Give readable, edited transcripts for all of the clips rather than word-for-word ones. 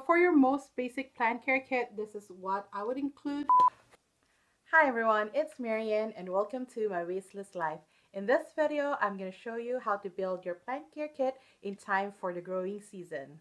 For your most basic plant care kit, this is what I would include. Hi everyone, it's Marian and welcome to my Wasteless Life. In this video, I'm going to show you how to build your plant care kit in time for the growing season.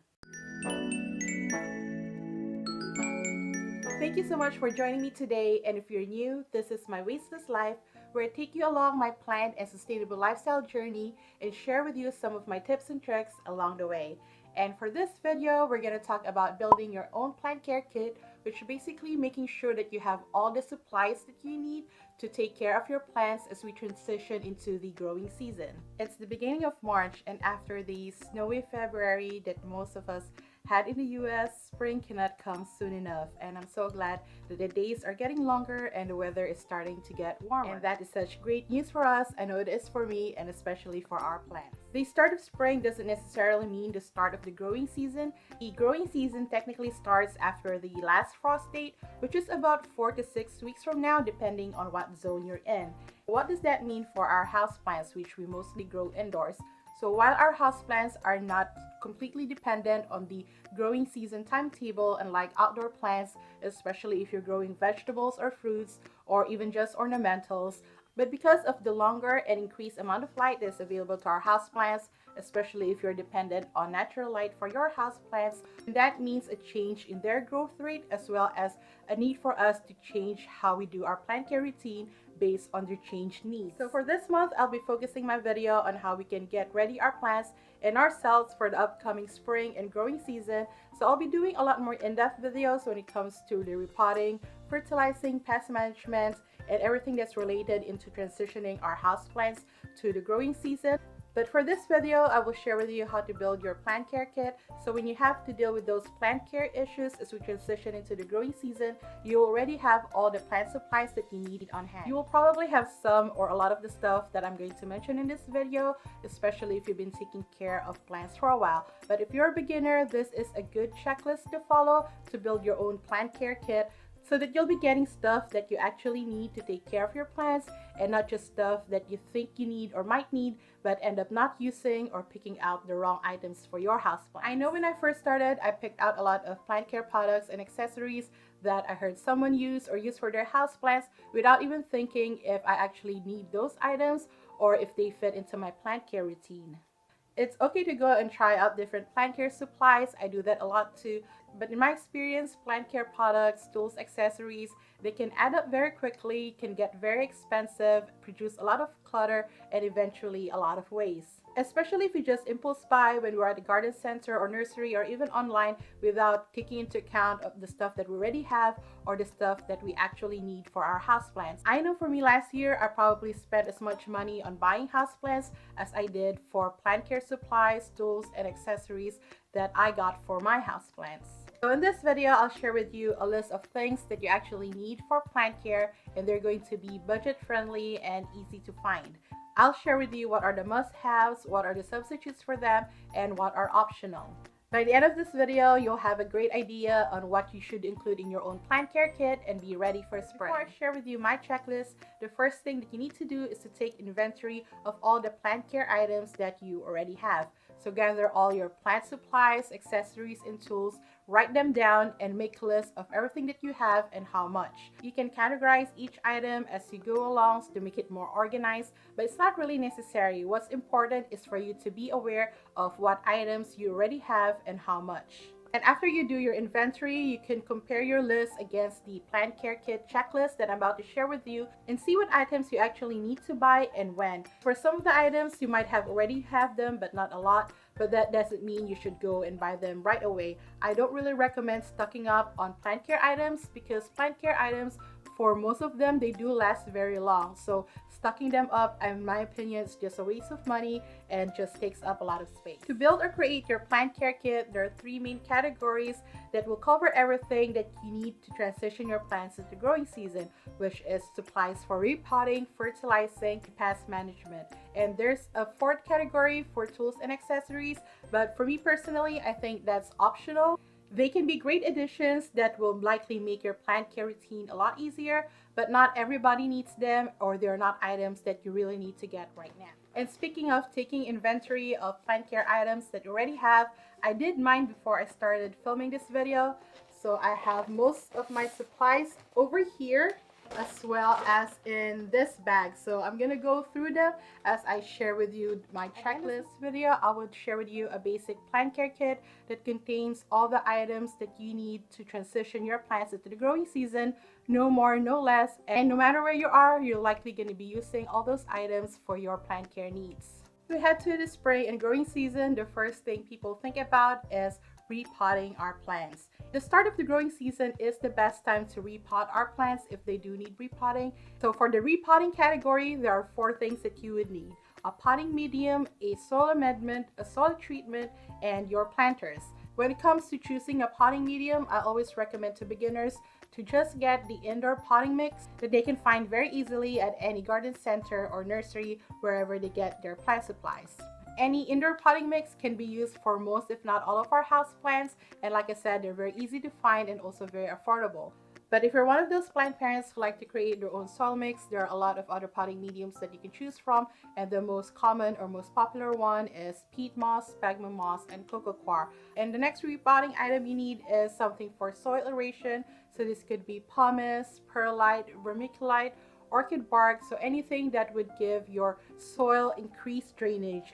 Thank you so much for joining me today, and if you're new, this is my Wasteless Life, where I take you along my plant and sustainable lifestyle journey and share with you some of my tips and tricks along the way. And for this video, we're going to talk about building your own plant care kit, which is basically making sure that you have all the supplies that you need to take care of your plants as we transition into the growing season. It's the beginning of March, and after the snowy February that most of us had in the US, spring cannot come soon enough, and I'm so glad that the days are getting longer and the weather is starting to get warmer. And that is such great news for us. I know it is for me, and especially for our plants. The start of spring doesn't necessarily mean the start of the growing season. The growing season technically starts after the last frost date, which is about 4 to 6 weeks from now, depending on what zone you're in. What does that mean for our houseplants, which we mostly grow indoors? So while our houseplants are not completely dependent on the growing season timetable, unlike outdoor plants, especially if you're growing vegetables or fruits or even just ornamentals, but because of the longer and increased amount of light that is available to our houseplants, especially if you're dependent on natural light for your houseplants, that means a change in their growth rate as well as a need for us to change how we do our plant care routine based on their changed needs. So for this month, I'll be focusing my video on how we can get ready our plants and ourselves for the upcoming spring and growing season. So I'll be doing a lot more in-depth videos when it comes to the repotting, fertilizing, pest management, and everything that's related into transitioning our houseplants to the growing season. But for this video, I will share with you how to build your plant care kit. So when you have to deal with those plant care issues as we transition into the growing season, you already have all the plant supplies that you need on hand. You will probably have some or a lot of the stuff that I'm going to mention in this video, especially if you've been taking care of plants for a while. But if you're a beginner, this is a good checklist to follow to build your own plant care kit, so that you'll be getting stuff that you actually need to take care of your plants and not just stuff that you think you need or might need but end up not using or picking out the wrong items for your houseplant. I know when I first started, I picked out a lot of plant care products and accessories that I heard someone use or use for their houseplants without even thinking if I actually need those items or if they fit into my plant care routine. It's okay to go and try out different plant care supplies. I do that a lot too. But in my experience, plant care products, tools, accessories, they can add up very quickly, can get very expensive, produce a lot of clutter, and eventually a lot of waste. Especially if you just impulse buy when we're at the garden center or nursery or even online without taking into account of the stuff that we already have or the stuff that we actually need for our houseplants. I know for me last year, I probably spent as much money on buying houseplants as I did for plant care supplies, tools, and accessories that I got for my houseplants. So in this video, I'll share with you a list of things that you actually need for plant care, and they're going to be budget friendly and easy to find. I'll share with you what are the must-haves, what are the substitutes for them, and what are optional. By the end of this video, you'll have a great idea on what you should include in your own plant care kit and be ready for spring. Before I share with you my checklist, the first thing that you need to do is to take inventory of all the plant care items that you already have. So gather all your plant supplies, accessories, and tools, write them down, and make a list of everything that you have and how much. You can categorize each item as you go along to make it more organized, but it's not really necessary. What's important is for you to be aware of what items you already have and how much. And after you do your inventory, you can compare your list against the plant care kit checklist that I'm about to share with you and see what items you actually need to buy and when. For some of the items, you might have already have them, but not a lot. But that doesn't mean you should go and buy them right away. I don't really recommend stocking up on plant care items because plant care items, for most of them, they do last very long. So stocking them up, in my opinion, is just a waste of money and just takes up a lot of space. To build or create your plant care kit, there are three main categories that will cover everything that you need to transition your plants into growing season, which is supplies for repotting, fertilizing, and pest management. And there's a fourth category for tools and accessories, but for me personally, I think that's optional. They can be great additions that will likely make your plant care routine a lot easier, but not everybody needs them, or they're not items that you really need to get right now. And speaking of taking inventory of plant care items that you already have, I did mine before I started filming this video, so I have most of my supplies over here as well as in this bag. So I'm gonna go through them as I share with you my checklist video. I would share with you a basic plant care kit that contains all the items that you need to transition your plants into the growing season. No more, no less, and no matter where you are, you're likely going to be using all those items for your plant care needs. We head to the spring and growing season. The first thing people think about is repotting our plants. The start of the growing season is the best time to repot our plants if they do need repotting. So for the repotting category, there are 4 things that you would need: a potting medium, a soil amendment, a soil treatment, and your planters. When it comes to choosing a potting medium, I always recommend to beginners to just get the indoor potting mix that they can find very easily at any garden center or nursery, wherever they get their plant supplies. Any indoor potting mix can be used for most, if not all, of our houseplants, and like I said, they're very easy to find and also very affordable. But if you're one of those plant parents who like to create their own soil mix, there are a lot of other potting mediums that you can choose from, and the most common or most popular one is peat moss, sphagnum moss, and coco coir. And the next repotting item you need is something for soil aeration. So this could be pumice, perlite, vermiculite, orchid bark, so anything that would give your soil increased drainage.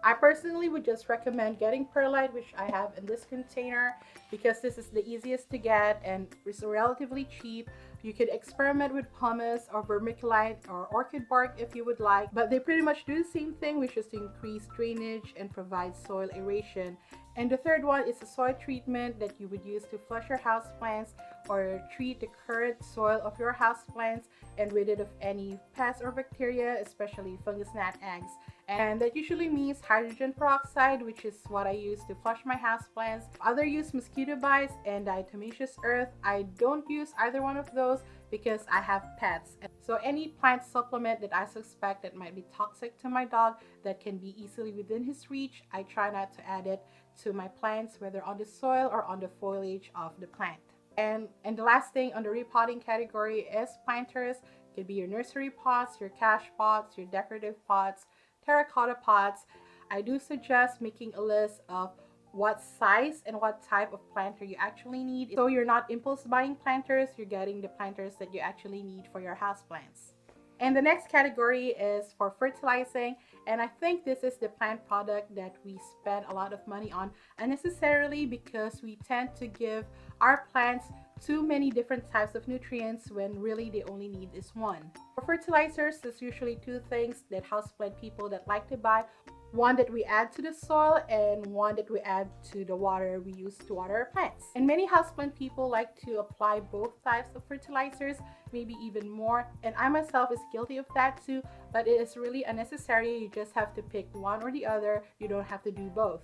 I personally would just recommend getting perlite, which I have in this container, because this is the easiest to get and it's relatively cheap. You could experiment with pumice or vermiculite or orchid bark if you would like, but they pretty much do the same thing, which is to increase drainage and provide soil aeration. And the third one is a soil treatment that you would use to flush your houseplants or treat the current soil of your houseplants and rid it of any pests or bacteria, especially fungus gnat eggs. And that usually means hydrogen peroxide, which is what I use to flush my houseplants. Others use mosquito bites and diatomaceous earth. I don't use either one of those because I have pets. So any plant supplement that I suspect that might be toxic to my dog that can be easily within his reach, I try not to add it to my plants, whether on the soil or on the foliage of the plant. And the last thing on the repotting category is planters. It could be your nursery pots, your cash pots, your decorative pots, terracotta pots. I do suggest making a list of what size and what type of planter you actually need, so you're not impulse buying planters, you're getting the planters that you actually need for your houseplants. And the next category is for fertilizing, and I think this is the plant product that we spend a lot of money on unnecessarily, because we tend to give our plants too many different types of nutrients when really they only need is one. For fertilizers, there's usually 2 things that houseplant people that like to buy. One that we add to the soil and one that we add to the water we use to water our plants. And many houseplant people like to apply both types of fertilizers, maybe even more, and I myself is guilty of that too, but it is really unnecessary. You just have to pick one or the other. You don't have to do both.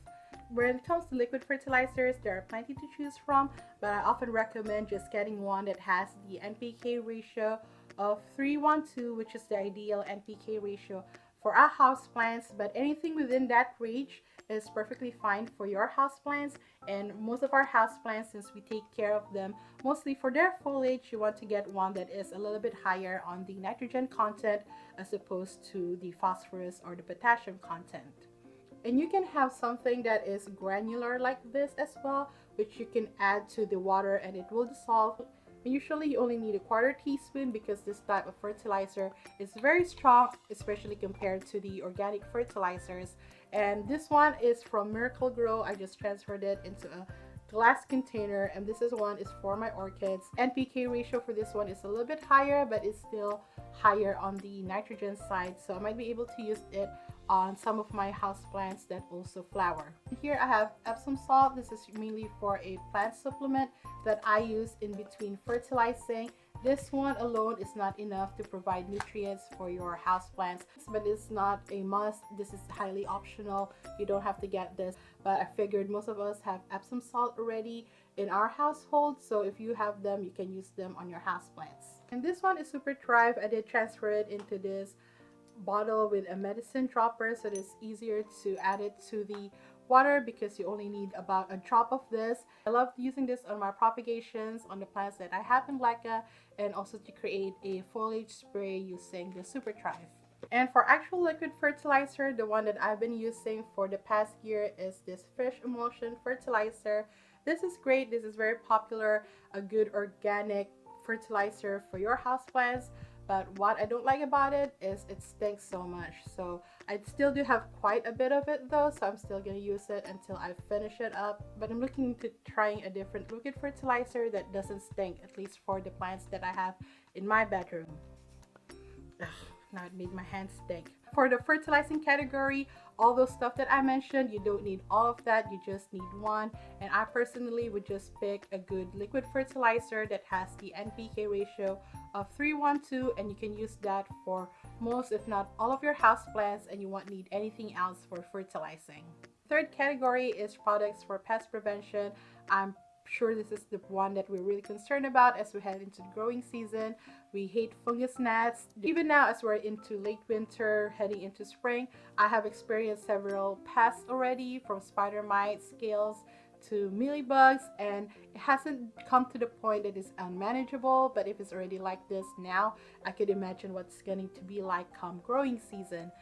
When it comes to liquid fertilizers, there are plenty to choose from, but I often recommend just getting one that has the NPK ratio of 3:1:2, which is the ideal NPK ratio for our houseplants. But anything within that range is perfectly fine for your houseplants. And most of our houseplants, since we take care of them mostly for their foliage, you want to get one that is a little bit higher on the nitrogen content as opposed to the phosphorus or the potassium content. And you can have something that is granular like this as well, which you can add to the water and it will dissolve. And usually you only need a 1/4 teaspoon because this type of fertilizer is very strong, especially compared to the organic fertilizers. And this one is from Miracle-Gro. I just transferred it into a glass container, and this one is for my orchids. NPK ratio for this one is a little bit higher, but it's still higher on the nitrogen side, so I might be able to use it on some of my houseplants that also flower. Here I have Epsom salt. This is mainly for a plant supplement that I use in between fertilizing. This one alone is not enough to provide nutrients for your houseplants, but it's not a must. This is highly optional. You don't have to get this, but I figured most of us have Epsom salt already in our household, so if you have them, you can use them on your houseplants. And this one is Super Thrive. I did transfer it into this bottle with a medicine dropper, so it's easier to add it to the water because you only need about a drop of this. I love using this on my propagations on the plants that I have in Leica, and also to create a foliage spray using the Super Thrive. And for actual liquid fertilizer, the one that I've been using for the past year is this Fish Emulsion fertilizer. This is great. This is very popular, a good organic fertilizer for your houseplants. But what I don't like about it is it stinks so much. So I still do have quite a bit of it though, so I'm still gonna use it until I finish it up. But I'm looking into trying a different liquid fertilizer that doesn't stink, at least for the plants that I have in my bedroom. Ugh, now it made my hands stink. For the fertilizing category, all those stuff that I mentioned, you don't need all of that, you just need one. And I personally would just pick a good liquid fertilizer that has the NPK ratio of 3:1:2, and you can use that for most, if not all, of your houseplants, and you won't need anything else for fertilizing. Third category is products for pest prevention. I'm sure this is the one that we're really concerned about as we head into the growing season. We hate fungus gnats. Even now, as we're into late winter, heading into spring, I have experienced several pests already, from spider mites, scales, to mealybugs, and it hasn't come to the point that it's unmanageable. But if it's already like this now, I could imagine what's going to be like come growing season.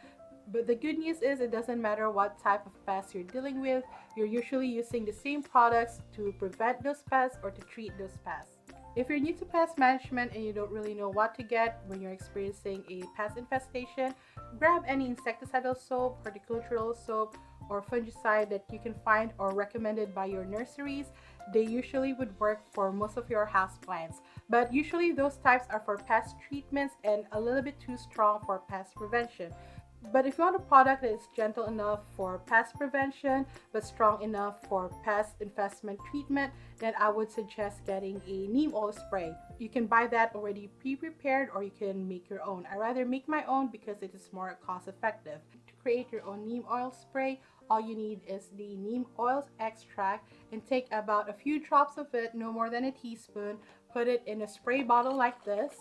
But the good news is it doesn't matter what type of pests you're dealing with, you're usually using the same products to prevent those pests or to treat those pests. If you're new to pest management and you don't really know what to get when you're experiencing a pest infestation, grab any insecticidal soap, horticultural soap, or fungicide that you can find or recommended by your nurseries. They usually would work for most of your houseplants, but usually those types are for pest treatments and a little bit too strong for pest prevention. But if you want a product that is gentle enough for pest prevention but strong enough for pest infestment treatment, then I would suggest getting a neem oil spray. You can buy that already pre-prepared, or you can make your own. I rather make my own because it is more cost effective. To create your own neem oil spray, all you need is the neem oil extract, and take about a few drops of it, no more than a teaspoon, put it in a spray bottle like this,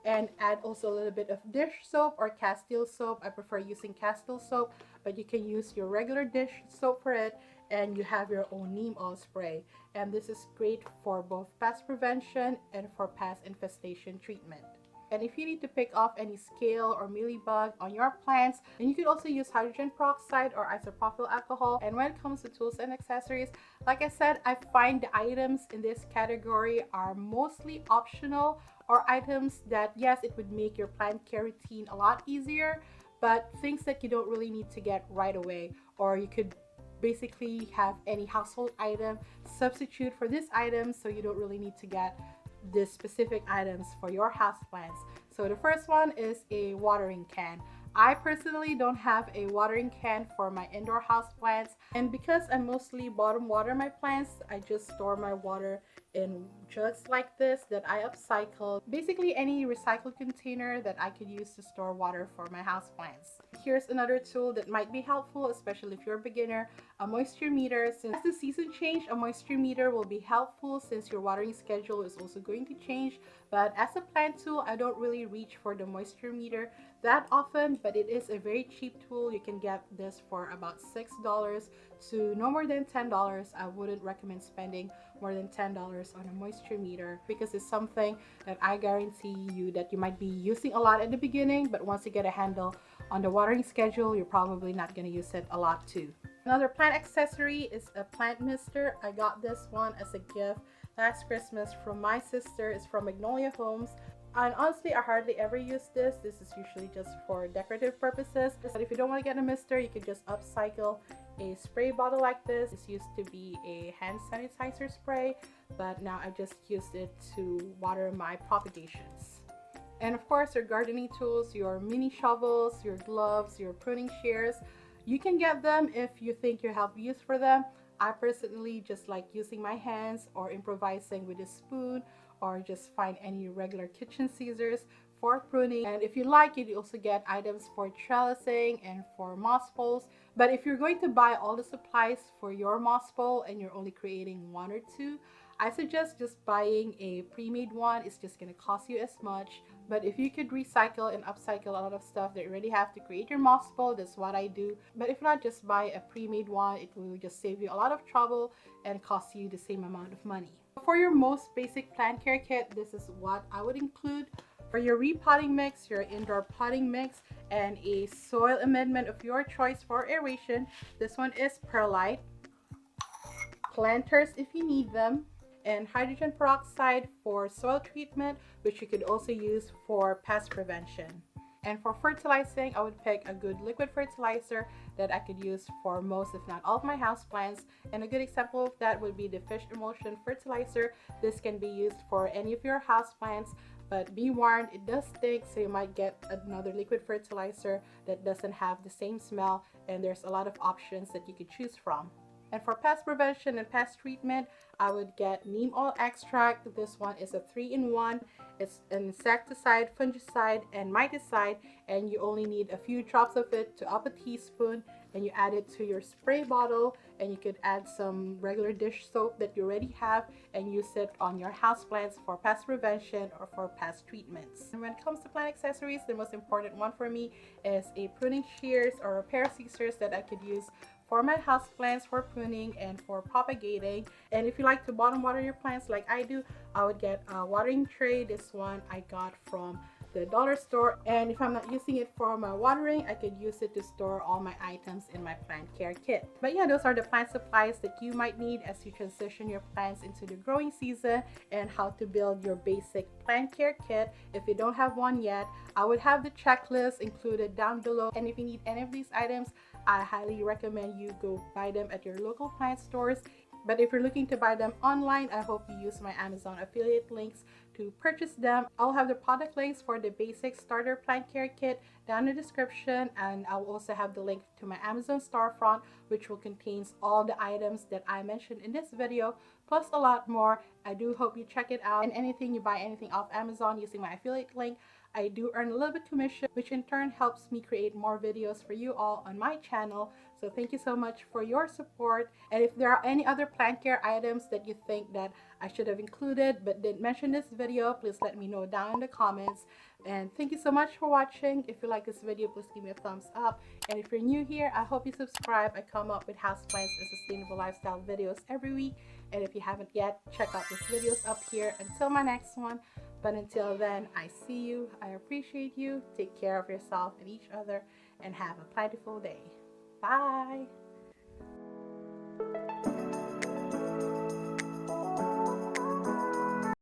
and add also a little bit of dish soap or Castile soap. I prefer using Castile soap, but you can use your regular dish soap for it, and you have your own neem oil spray. And this is great for both pest prevention and for pest infestation treatment. And if you need to pick off any scale or mealybug on your plants, then you could also use hydrogen peroxide or isopropyl alcohol. And when it comes to tools and accessories, like I said, I find the items in this category are mostly optional, or items that, yes, it would make your plant care routine a lot easier, but things that you don't really need to get right away. Or you could basically have any household item substitute for this item, so you don't really need to get the specific items for your houseplants. So the first one is a watering can. I personally don't have a watering can for my indoor houseplants, and because I mostly bottom water my plants, I just store my water in jugs like this that I upcycle. Basically any recycled container that I could use to store water for my houseplants. Here's another tool that might be helpful, especially if you're a beginner: a moisture meter. Since the season change, a moisture meter will be helpful since your watering schedule is also going to change. But as a plant tool, I don't really reach for the moisture meter that often, but it is a very cheap tool. You can get this for about $6 to no more than $10. I wouldn't recommend spending more than $10 on a moisture meter, because it's something that I guarantee you that you might be using a lot at the beginning, but once you get a handle on the watering schedule, you're probably not going to use it a lot too. Another plant accessory is a plant mister. I got this one as a gift last Christmas from my sister. It's from Magnolia Homes. And honestly, I hardly ever use this. This is usually just for decorative purposes. But if you don't want to get a mister, you can just upcycle a spray bottle like this. This used to be a hand sanitizer spray, but now I just used it to water my propagations. And of course, your gardening tools, your mini shovels, your gloves, your pruning shears. You can get them if you think you have use for them. I personally just like using my hands or improvising with a spoon, or just find any regular kitchen scissors for pruning. And if you like it, you also get items for trellising and for moss poles. But if you're going to buy all the supplies for your moss pole and you're only creating one or two, I suggest just buying a pre-made one. It's just going to cost you as much. But if you could recycle and upcycle a lot of stuff that you already have to create your moss pole, that's what I do. But if not, just buy a pre-made one. It will just save you a lot of trouble and cost you the same amount of money. For your most basic plant care kit, this is what I would include. For your repotting mix, your indoor potting mix, and a soil amendment of your choice for aeration, this one is perlite, planters if you need them, and hydrogen peroxide for soil treatment, which you could also use for pest prevention. And for fertilizing, I would pick a good liquid fertilizer that I could use for most, if not all, of my houseplants. And a good example of that would be the fish emulsion fertilizer. This can be used for any of your houseplants, but be warned, it does stink, so you might get another liquid fertilizer that doesn't have the same smell, and there's a lot of options that you could choose from. And for pest prevention and pest treatment, I would get neem oil extract. This one is a 3-in-1. It's an insecticide, fungicide, and miticide, and you only need a few drops of it to up a teaspoon, and you add it to your spray bottle, and you could add some regular dish soap that you already have and use it on your houseplants for pest prevention or for pest treatments. And when it comes to plant accessories, the most important one for me is a pruning shears or a pair of scissors that I could use for my houseplants for pruning and for propagating. And if you like to bottom water your plants like I do, I would get a watering tray. This one I got from the dollar store, and if I'm not using it for my watering, I could use it to store all my items in my plant care kit. But yeah, those are the plant supplies that you might need as you transition your plants into the growing season, and how to build your basic plant care kit. If you don't have one yet, I would have the checklist included down below, and if you need any of these items, I highly recommend you go buy them at your local plant stores. But if you're looking to buy them online, I hope you use my Amazon affiliate links to purchase them. I'll have the product links for the basic starter plant care kit down in the description, and I'll also have the link to my Amazon storefront, which will contain all the items that I mentioned in this video, plus a lot more. I do hope you check it out. And anything you buy anything off Amazon using my affiliate link, I do earn a little bit commission, which in turn helps me create more videos for you all on my channel. So thank you so much for your support. And if there are any other plant care items that you think that I should have included but didn't mention in this video, please let me know down in the comments. And thank you so much for watching. If you like this video, please give me a thumbs up. And if you're new here, I hope you subscribe. I come up with houseplants and sustainable lifestyle videos every week. And if you haven't yet, check out these videos up here. Until my next one. But until then, I see you. I appreciate you. Take care of yourself and each other, and have a plentiful day. Bye.